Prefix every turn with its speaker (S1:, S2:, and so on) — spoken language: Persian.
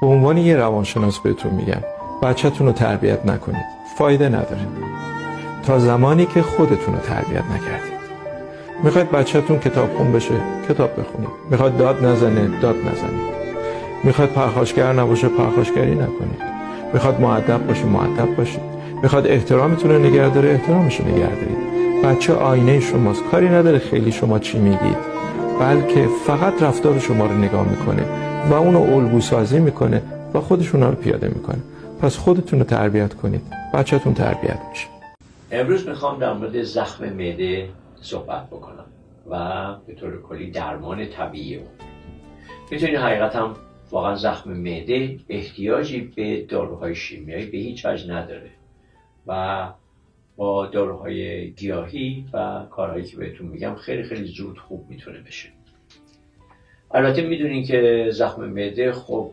S1: به عنوان یه روانشناس بهتون میگم بچه‌تون رو تربیت نکنید، فایده نداره تا زمانی که خودتون رو تربیت نکردید. میخواید بچه‌تون کتاب خون بشه، کتاب بخونید. میخواید داد نزنه، داد نزنید. میخواید پرخاشگر نباشه، پرخاشگری نکنید. میخواد مؤدب باشه، مؤدب باشید. میخواد احترامتون رو نگه داره، احترامش رو نگه دارید. بچه آینه شماست، کاری نداره خیلی شما چی میگید، بلکه فقط رفتار شما رو نگاه میکنه و اونو الگو سازی میکنه و خودشون رو پیاده میکنه. پس خودتون رو تربیت کنید، بچه‌تون تربیت میشه.
S2: امروز میخوام در مورد زخم معده صحبت بکنم و به طور کلی درمان طبیعی اون. میتونید حقیقتا واقعا زخم معده احتیاجی به داروهای شیمیایی به هیچ وجه نداره و با داروهای گیاهی و کارهایی که بهتون میگم خیلی خیلی زود خوب میتونه بشه. البته میدونین که زخم معده خب